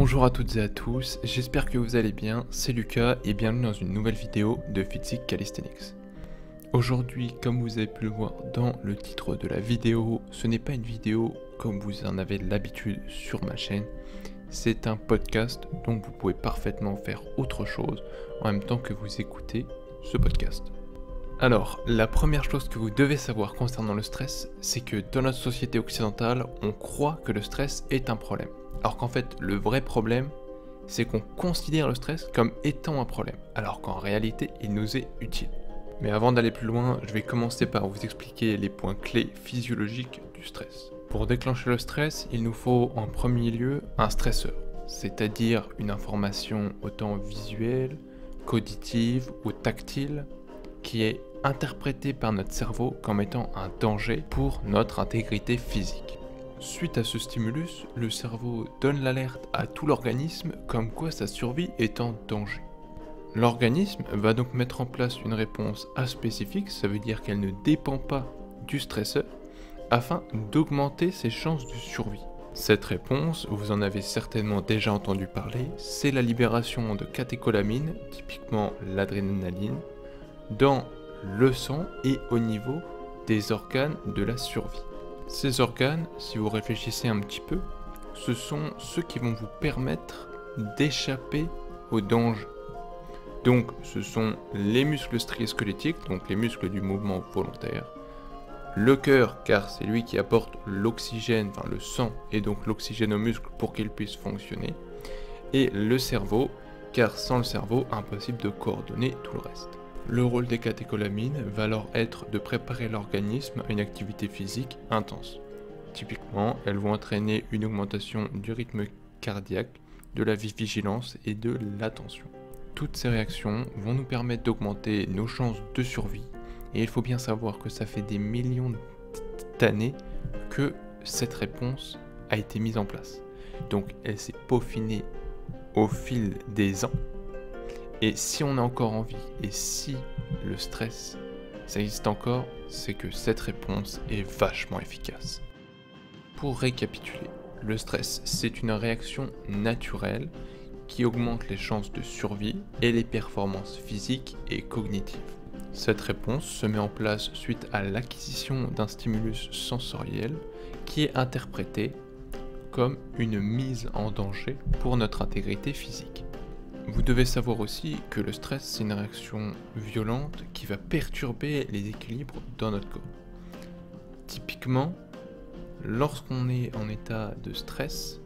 Bonjour à toutes et à tous, j'espère que vous allez bien, c'est Lucas et bienvenue dans une nouvelle vidéo de Physique Calisthenics. Aujourd'hui, comme vous avez pu le voir dans le titre de la vidéo, ce n'est pas une vidéo comme vous en avez l'habitude sur ma chaîne, c'est un podcast donc vous pouvez parfaitement faire autre chose en même temps que vous écoutez ce podcast. Alors, la première chose que vous devez savoir concernant le stress, c'est que dans notre société occidentale, on croit que le stress est un problème. Alors qu'en fait, le vrai problème, c'est qu'on considère le stress comme étant un problème, alors qu'en réalité, il nous est utile. Mais avant d'aller plus loin, je vais commencer par vous expliquer les points clés physiologiques du stress. Pour déclencher le stress, il nous faut en premier lieu un stresseur, c'est-à-dire une information autant visuelle, qu'auditive ou tactile, qui est interprétée par notre cerveau comme étant un danger pour notre intégrité physique. Suite à ce stimulus, le cerveau donne l'alerte à tout l'organisme comme quoi sa survie est en danger. L'organisme va donc mettre en place une réponse aspécifique, ça veut dire qu'elle ne dépend pas du stresseur, afin d'augmenter ses chances de survie. Cette réponse, vous en avez certainement déjà entendu parler, c'est la libération de catécholamines, typiquement l'adrénaline, dans le sang et au niveau des organes de la survie. Ces organes, si vous réfléchissez un petit peu, ce sont ceux qui vont vous permettre d'échapper au danger. Donc ce sont les muscles striés-squelettiques, donc les muscles du mouvement volontaire, le cœur, car c'est lui qui apporte l'oxygène, enfin le sang, et donc l'oxygène aux muscles pour qu'ils puissent fonctionner, et le cerveau, car sans le cerveau, impossible de coordonner tout le reste. Le rôle des catécholamines va alors être de préparer l'organisme à une activité physique intense. Typiquement, elles vont entraîner une augmentation du rythme cardiaque, de la vigilance et de l'attention. Toutes ces réactions vont nous permettre d'augmenter nos chances de survie, et il faut bien savoir que ça fait des millions d'années que cette réponse a été mise en place. Donc elle s'est peaufinée au fil des ans. Et si on a encore envie, et si le stress, ça existe encore, c'est que cette réponse est vachement efficace. Pour récapituler, le stress, c'est une réaction naturelle qui augmente les chances de survie et les performances physiques et cognitives. Cette réponse se met en place suite à l'acquisition d'un stimulus sensoriel qui est interprété comme une mise en danger pour notre intégrité physique. Vous devez savoir aussi que le stress, c'est une réaction violente qui va perturber les équilibres dans notre corps. Typiquement, lorsqu'on est en état de stress,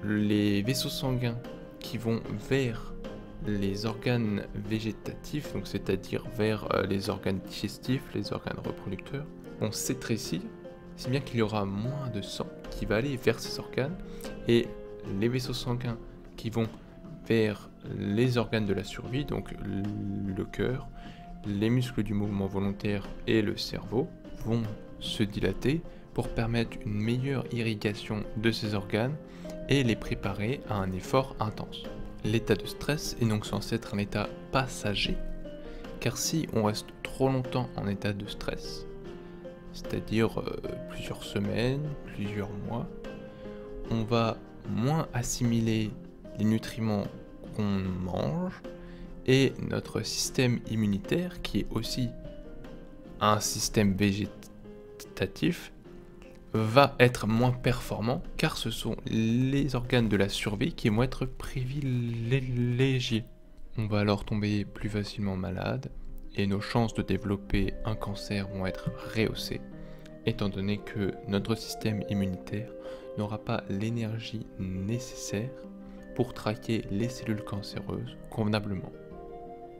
les vaisseaux sanguins qui vont vers les organes végétatifs, donc c'est-à-dire vers les organes digestifs, les organes reproducteurs, vont s'étrécir, si bien qu'il y aura moins de sang qui va aller vers ces organes, et les vaisseaux sanguins qui vont vers les organes de la survie, donc le cœur, les muscles du mouvement volontaire et le cerveau, vont se dilater pour permettre une meilleure irrigation de ces organes et les préparer à un effort intense. L'état de stress est donc censé être un état passager, car si on reste trop longtemps en état de stress, c'est-à-dire plusieurs semaines, plusieurs mois, on va moins assimiler les nutriments qu'on mange et notre système immunitaire, qui est aussi un système végétatif, va être moins performant car ce sont les organes de la survie qui vont être privilégiés. On va alors tomber plus facilement malade et nos chances de développer un cancer vont être rehaussées, étant donné que notre système immunitaire n'aura pas l'énergie nécessaire pour traquer les cellules cancéreuses convenablement.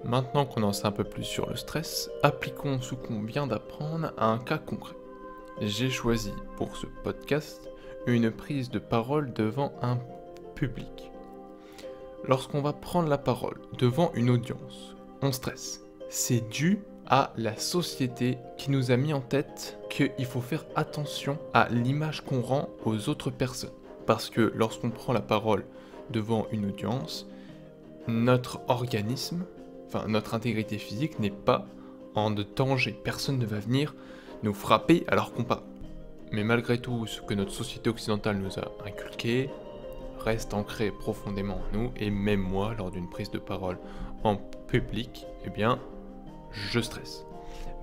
Maintenant qu'on en sait un peu plus sur le stress, appliquons ce qu'on vient d'apprendre à un cas concret. J'ai choisi pour ce podcast une prise de parole devant un public. Lorsqu'on va prendre la parole devant une audience, on stresse. C'est dû à la société qui nous a mis en tête qu'il faut faire attention à l'image qu'on rend aux autres personnes. Parce que lorsqu'on prend la parole devant une audience, notre organisme, enfin notre intégrité physique n'est pas en danger. Personne ne va venir nous frapper alors qu'on parle. Mais malgré tout, ce que notre société occidentale nous a inculqué, reste ancré profondément en nous, et même moi, lors d'une prise de parole en public, eh bien, je stresse.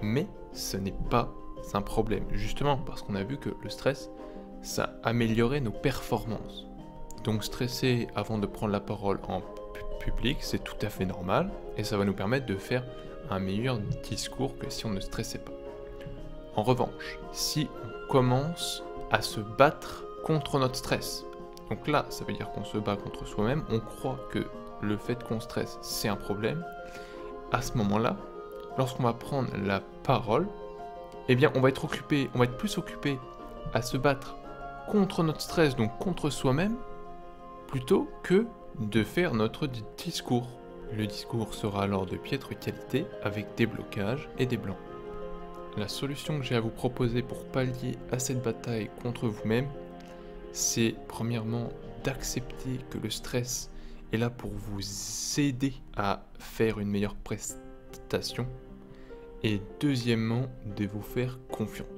Mais ce n'est pas un problème, justement parce qu'on a vu que le stress, ça améliorait nos performances. Donc stresser avant de prendre la parole en public, c'est tout à fait normal, et ça va nous permettre de faire un meilleur discours que si on ne stressait pas. En revanche, si on commence à se battre contre notre stress, donc là, ça veut dire qu'on se bat contre soi-même, on croit que le fait qu'on stresse, c'est un problème. À ce moment-là, lorsqu'on va prendre la parole, eh bien, on va être plus occupé à se battre contre notre stress, donc contre soi-même, plutôt que de faire notre discours. Le discours sera alors de piètre qualité, avec des blocages et des blancs. La solution que j'ai à vous proposer pour pallier à cette bataille contre vous-même, c'est premièrement d'accepter que le stress est là pour vous aider à faire une meilleure prestation, et deuxièmement de vous faire confiance.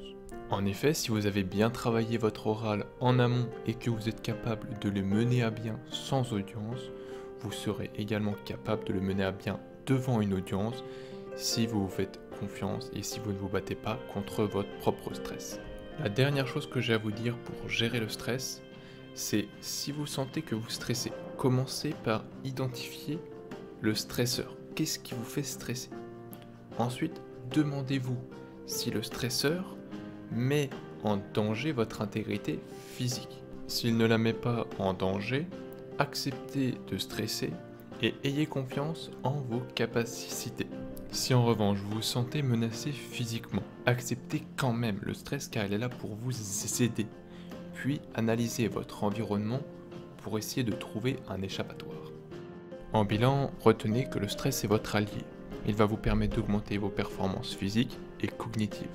En effet, si vous avez bien travaillé votre oral en amont et que vous êtes capable de le mener à bien sans audience, vous serez également capable de le mener à bien devant une audience si vous vous faites confiance et si vous ne vous battez pas contre votre propre stress. La dernière chose que j'ai à vous dire pour gérer le stress, c'est si vous sentez que vous stressez, commencez par identifier le stresseur. Qu'est-ce qui vous fait stresser? Ensuite, demandez-vous si le stresseur met en danger votre intégrité physique. S'il ne la met pas en danger, acceptez de stresser et ayez confiance en vos capacités. Si en revanche vous vous sentez menacé physiquement, acceptez quand même le stress car il est là pour vous aider. Puis analysez votre environnement pour essayer de trouver un échappatoire. En bilan, retenez que le stress est votre allié. Il va vous permettre d'augmenter vos performances physiques et cognitives.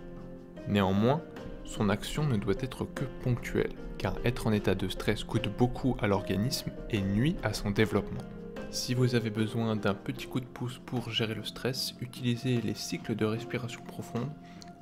Néanmoins, son action ne doit être que ponctuelle, car être en état de stress coûte beaucoup à l'organisme et nuit à son développement. Si vous avez besoin d'un petit coup de pouce pour gérer le stress, utilisez les cycles de respiration profonde,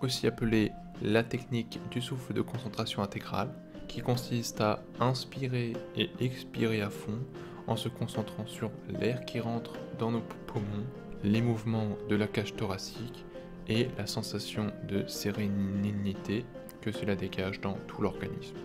aussi appelés la technique du souffle de concentration intégrale, qui consiste à inspirer et expirer à fond en se concentrant sur l'air qui rentre dans nos poumons, les mouvements de la cage thoracique et la sensation de sérénité que cela dégage dans tout l'organisme.